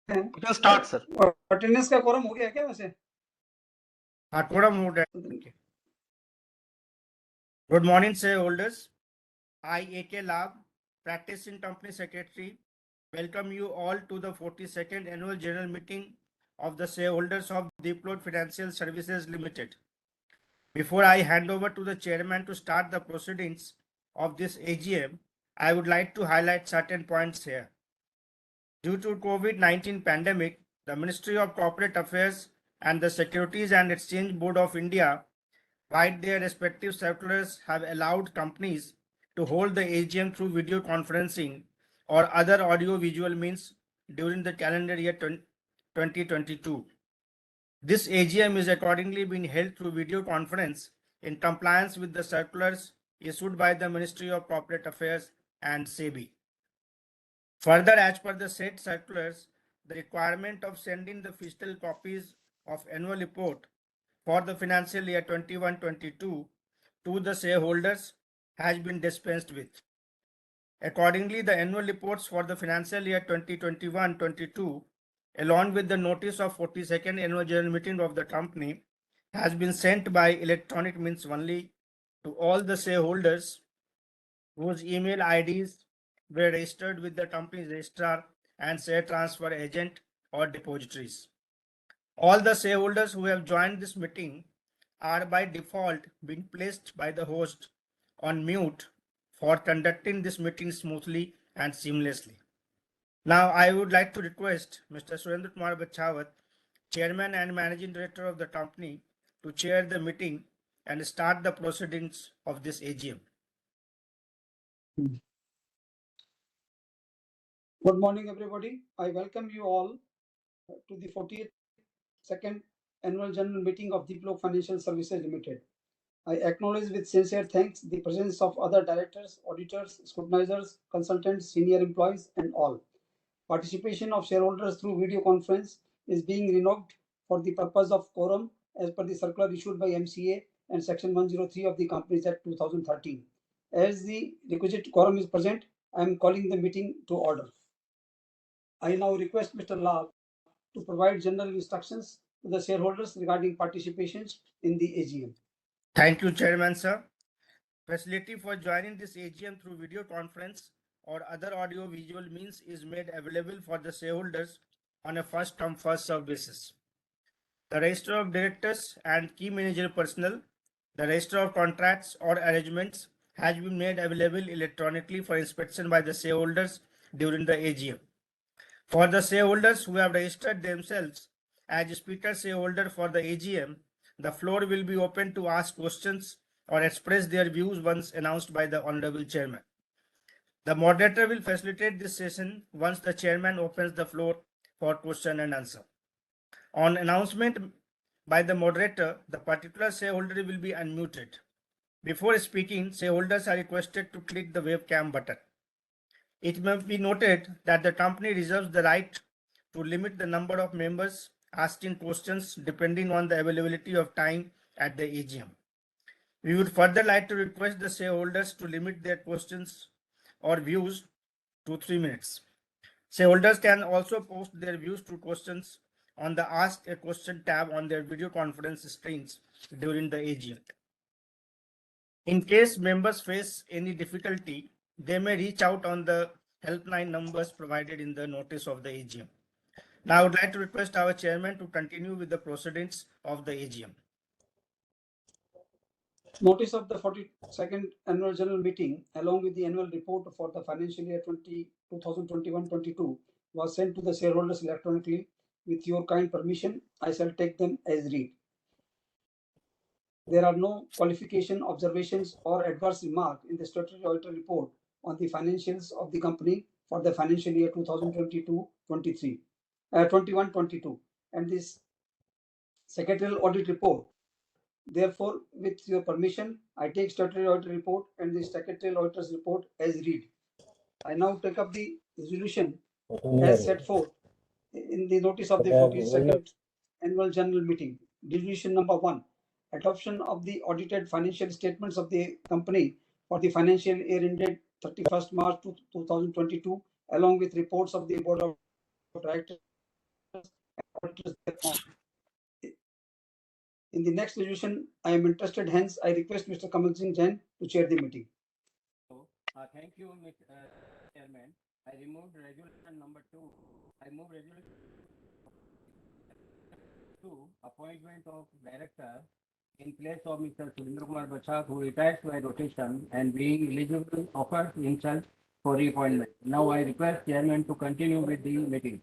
It will start, sir. Attendance का quorum हो गया क्या वैसे? हाँ, quorum हो गया. Good morning, shareholders. I, A.K. Lab, practicing company secretary, welcome you all to the 42nd annual general meeting of the shareholders of Deeplok Financial Services Limited. Before I hand over to the chairman to start the proceedings of this AGM, I would like to highlight certain points here. Due to COVID-19 pandemic, the Ministry of Corporate Affairs and the Securities and Exchange Board of India, via their respective circulars, have allowed companies to hold the AGM through video conferencing or other audio-visual means during the calendar year 2022. This AGM is accordingly being held through video conference in compliance with the circulars issued by the Ministry of Corporate Affairs and SEBI. Further, as per the said circulars, the requirement of sending the physical copies of annual report for the financial year 21-22 to the shareholders has been dispensed with. Accordingly, the annual reports for the financial year 2021-22, along with the notice of 42nd annual general meeting of the company, has been sent by electronic means only to all the shareholders whose email IDs were registered with the company's registrar and share transfer agent or depositories. All the shareholders who have joined this meeting are by default being placed by the host on mute for conducting this meeting smoothly and seamlessly. Now, I would like to request Mr. Surendra Kumar Bachawat, Chairman and Managing Director of the company, to chair the meeting and start the proceedings of this AGM. Good morning, everybody. I welcome you all to the 42nd annual general meeting of Deeplok Financial Services Limited. I acknowledge with sincere thanks the presence of other directors, auditors, scrutinizers, consultants, senior employees, and all. Participation of shareholders through video conference is being renewed for the purpose of quorum as per the circular issued by MCA and Section 103 of the Companies Act 2013. As the requisite quorum is present, I am calling the meeting to order. I now request Mr. Lal to provide general instructions to the shareholders regarding participation in the AGM. Thank you, Chairman, sir. Facility for joining this AGM through video conference or other audio visual means is made available for the shareholders on a first come first served basis. The register of directors and key managerial personnel, the register of contracts or arrangements has been made available electronically for inspection by the shareholders during the AGM. For the shareholders who have registered themselves as speaker shareholder for the AGM, the floor will be open to ask questions or express their views once announced by the Honorable Chairman. The moderator will facilitate this session once the Chairman opens the floor for question and answer. On announcement by the moderator, the particular shareholder will be unmuted. Before speaking, shareholders are requested to click the webcam button. It must be noted that the company reserves the right to limit the number of members asking questions depending on the availability of time at the AGM. We would further like to request the shareholders to limit their questions or views to 3 minutes. Shareholders can also post their views to questions on the Ask a Question tab on their video conference screens during the AGM. In case members face any difficulty, they may reach out on the helpline numbers provided in the notice of the AGM. Now I would like to request our chairman to continue with the proceedings of the AGM. Notice of the 42nd annual general meeting along with the annual report for the financial year 2021-22 was sent to the shareholders electronically. With your kind permission, I shall take them as read. There are no qualification, observations or adverse remark in the statutory auditor report on the financials of the company for the financial year 2022-23, 21-22 and this secretarial audit report. Therefore, with your permission, I take statutory auditor report and the secretarial auditor's report as read. I now take up the resolution as set forth in the notice of the 42nd annual general meeting. Resolution number 1, adoption of the audited financial statements of the company for the financial year ended 31st March 2022, along with reports of the board of directors auditors thereupon. In the next resolution, I am interested. Hence, I request Mr. Kamal Singh Jain to chair the meeting. So, thank you, Mr. Chairman. I removed resolution number 2. I move resolution 2, appointment of director in place of Mr. Surendra Kumar Bachak, who retires by rotation and being eligible offers himself for reappointment. Now I request Chairman to continue with the meeting.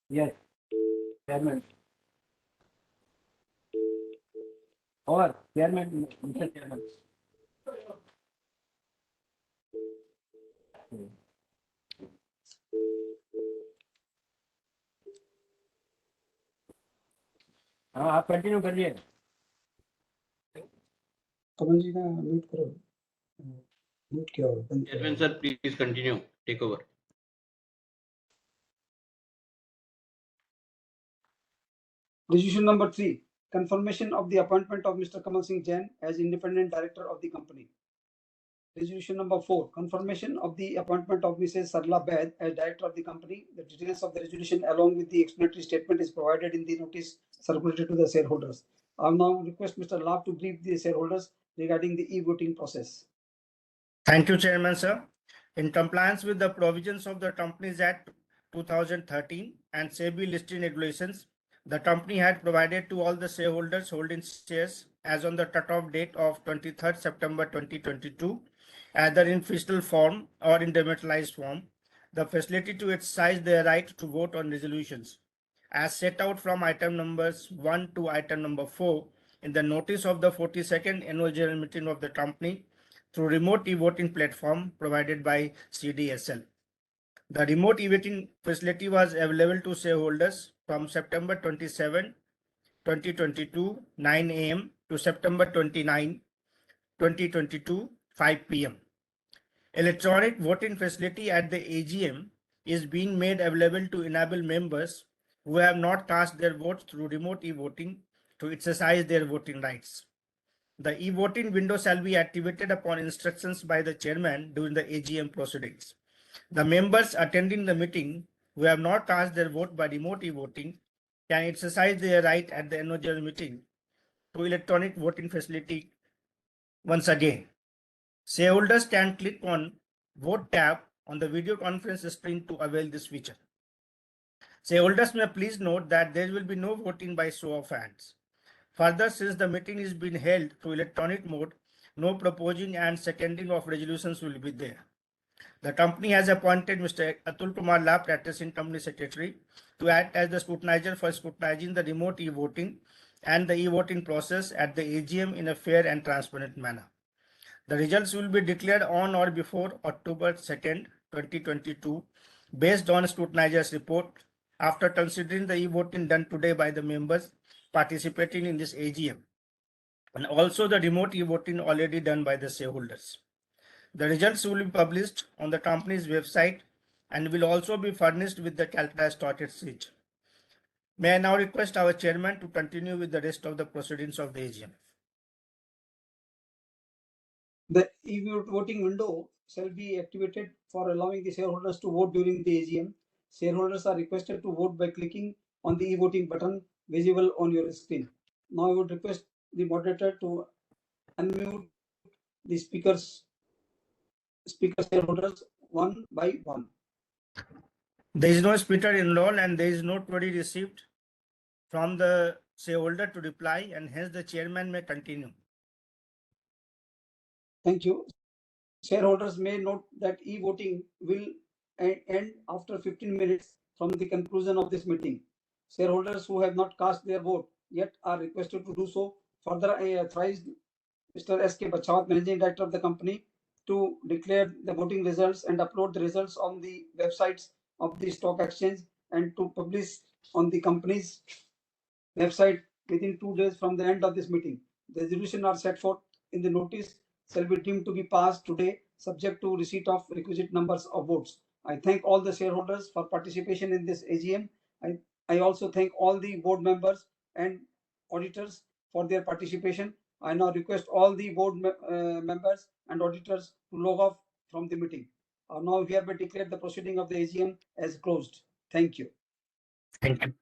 Yes, Chairman. Or Chairman, Mr. Chairman. हाँ आप continue करिए. कमल जी का mute करो. Mute किया होगा. Chairman sir, please continue. Take over. Resolution number 3. Confirmation of the appointment of Mr. Kamal Singh Jain as independent director of the company. Resolution number 4. Confirmation of the appointment of Mrs. Sarla Baid as director of the company. The details of the resolution along with the explanatory statement is provided in the notice circulated to the shareholders. I now request Mr. Lab to brief the shareholders regarding the e-voting process. Thank you, Chairman, sir. In compliance with the provisions of the Companies Act 2013 and SEBI listing regulations, the company had provided to all the shareholders holding shares as on the cutoff date of 23rd September 2022, either in physical form or in dematerialized form, the facility to exercise their right to vote on resolutions, as set out from item numbers 1 to item number 4 in the notice of the 42nd Annual General Meeting of the company through remote e-voting platform provided by CDSL. The remote e-voting facility was available to shareholders from September 27, 2022, 9 a.m. to September 29, 2022, 5 p.m. Electronic voting facility at the AGM is being made available to enable members who have not cast their votes through remote e-voting to exercise their voting rights. The e-voting window shall be activated upon instructions by the chairman during the AGM proceedings. The members attending the meeting who have not cast their vote by remote e-voting can exercise their right at the annual general meeting to electronic voting facility once again. Shareholders can click on Vote tab on the video conference screen to avail this feature. Shareholders may please note that there will be no voting by show of hands. Further, since the meeting is being held through electronic mode, no proposing and seconding of resolutions will be there. The company has appointed Mr. Atul Kumar La, practicing company secretary, to act as the scrutinizer for scrutinizing the remote e-voting and the e-voting process at the AGM in a fair and transparent manner. The results will be declared on or before October 2nd, 2022, based on scrutinizer's report after considering the e-voting done today by the members participating in this AGM, and also the remote e-voting already done by the shareholders. The results will be published on the company's website and will also be furnished with the Calcutta Stock Exchange. May I now request our chairman to continue with the rest of the proceedings of the AGM. The e-voting window shall be activated for allowing the shareholders to vote during the AGM. Shareholders are requested to vote by clicking on the e-voting button visible on your screen. Now I would request the moderator to unmute the speaker shareholders one by one. There is no speaker enrolled and there is no query received from the shareholder to reply, and hence the chairman may continue. Thank you. Shareholders may note that e-voting will end after 15 minutes from the conclusion of this meeting. Shareholders who have not cast their vote yet are requested to do so. Further, I authorize Mr. S.K. Bachawat, Managing Director of the company, to declare the voting results and upload the results on the websites of the stock exchange and to publish on the company's website within 2 days from the end of this meeting. The resolution are set forth in the notice shall be deemed to be passed today, subject to receipt of requisite numbers of votes. I thank all the shareholders for participation in this AGM. I also thank all the board members and auditors for their participation. I now request all the board members and auditors to log off from the meeting. I now hereby declare the proceeding of the AGM as closed. Thank you. Thank you.